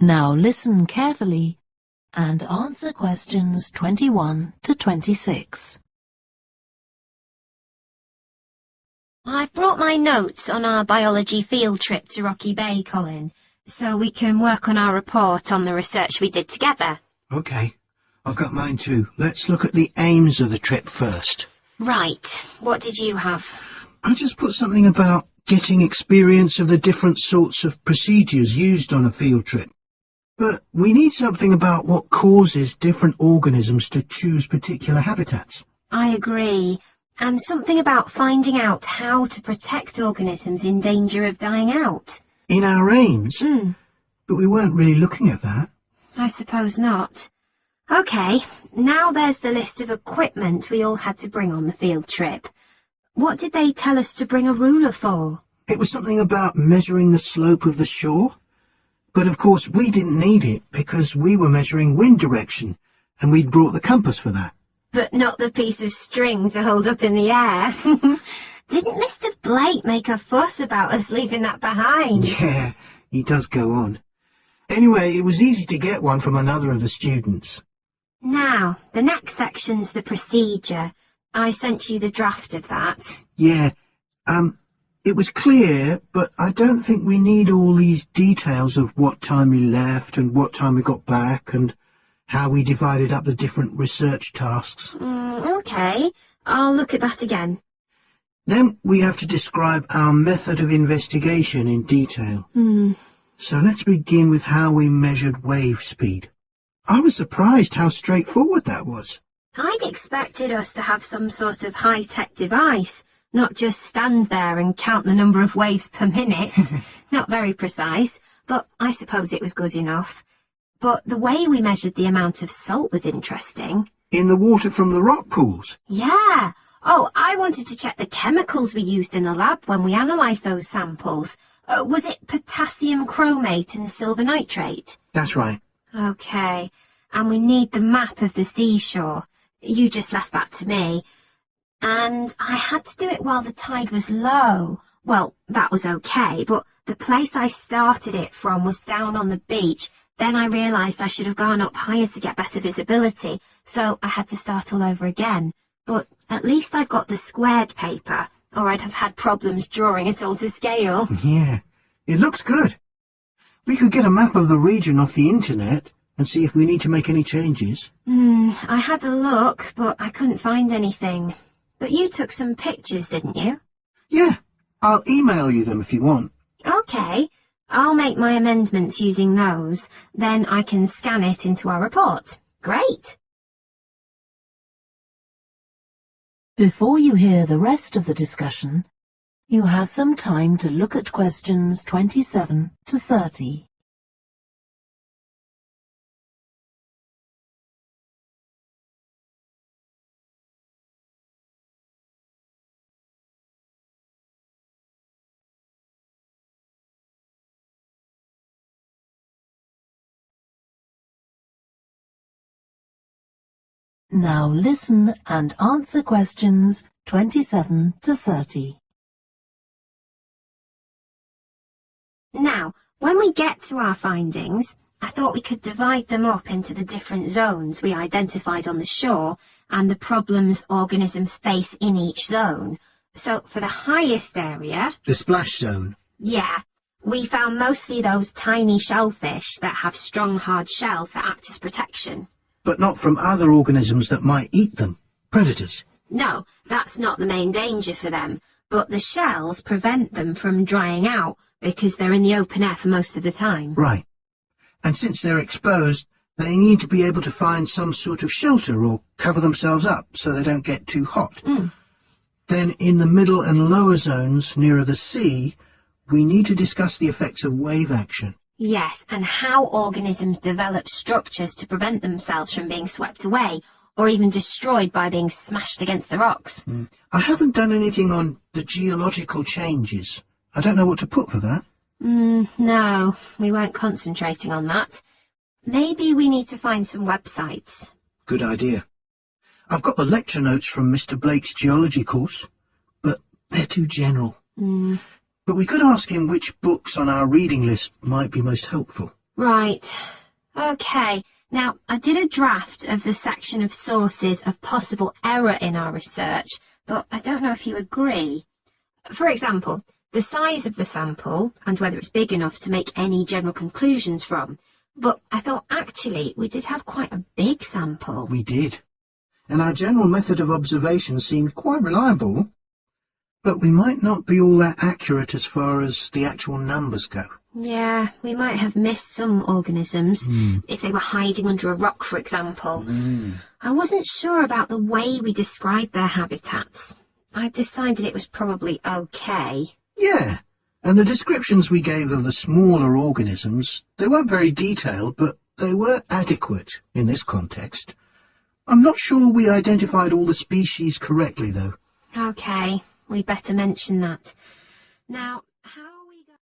Now listen carefully and answer questions 21 to 26. I've brought my notes on our biology field trip to Rocky Bay, Colin, so we can work on our report on the research we did together. OK. I've got mine too. Let's look at the aims of the trip first. Right. What did you have? I just put something about getting experience of the different sorts of procedures used on a field trip. But we need something about what causes different organisms to choose particular habitats. I agree. And something about finding out how to protect organisms in danger of dying out. In our aims? But we weren't really looking at that. I suppose not. OK, now there's the list of equipment we all had to bring on the field trip. What did they tell us to bring a ruler for? It was something about measuring the slope of the shore. But of course we didn't need it because we were measuring wind direction, and we'd brought the compass for that. But not the piece of string to hold up in the air. Didn't Mr. Blake make a fuss about us leaving that behind? Yeah, he does go on. Anyway, it was easy to get one from another of the students. Now, the next section's the procedure. I sent you the draft of that. Yeah, it was clear, but I don't think we need all these details of what time we left and what time we got back and how we divided up the different research tasks. OK, I'll look at that again. Then we have to describe our method of investigation in detail. So let's begin with how we measured wave speed. I was surprised how straightforward that was. I'd expected us to have some sort of high-tech device, not just stand there and count the number of waves per minute. Not very precise, but I suppose it was good enough. But the way we measured the amount of salt was interesting. In the water from the rock pools? Yeah. Oh, I wanted to check the chemicals we used in the lab when we analysed those samples. Was it potassium chromate and silver nitrate? That's right. OK. And we need the map of the seashore. You just left that to me. And I had to do it while the tide was low. Well, that was OK, but the place I started it from was down on the beach. Then I realised I should have gone up higher to get better visibility, so I had to start all over again. But at least I got the squared paper, or I'd have had problems drawing it all to scale. Yeah, it looks good. We could get a map of the region off the internet and see if we need to make any changes. I had a look, but I couldn't find anything. But you took some pictures, didn't you? Yeah, I'll email you them if you want. OK. I'll make my amendments using those. Then I can scan it into our report. Great. Before you hear the rest of the discussion, you have some time to look at questions 27 to 30. Now listen and answer questions 27 to 30. Now, when we get to our findings, I thought we could divide them up into the different zones we identified on the shore and the problems organisms face in each zone. So for the highest area... The splash zone? Yeah. We found mostly those tiny shellfish that have strong hard shells that act as protection. But not from other organisms that might eat them, predators. No, that's not the main danger for them, but the shells prevent them from drying out because they're in the open air for most of the time. Right. And since they're exposed, they need to be able to find some sort of shelter or cover themselves up so they don't get too hot. Then in the middle and lower zones nearer the sea, we need to discuss the effects of wave action. Yes, and how organisms develop structures to prevent themselves from being swept away, or even destroyed by being smashed against the rocks. I haven't done anything on the geological changes. I don't know what to put for that. No, we weren't concentrating on that. Maybe we need to find some websites. Good idea. I've got the lecture notes from Mr. Blake's geology course, but they're too general. But we could ask him which books on our reading list might be most helpful. Right. OK. Now, I did a draft of the section of sources of possible error in our research, but I don't know if you agree. For example, the size of the sample and whether it's big enough to make any general conclusions from. But I thought actually we did have quite a big sample. We did. And our general method of observation seemed quite reliable. But we might not be all that accurate as far as the actual numbers go. Yeah, we might have missed some organisms, if they were hiding under a rock, for example. I wasn't sure about the way we described their habitats. I decided it was probably okay. Yeah, and the descriptions we gave of the smaller organisms, they weren't very detailed, but they were adequate in this context. I'm not sure we identified all the species correctly, though. Okay, we'd better mention that. Now,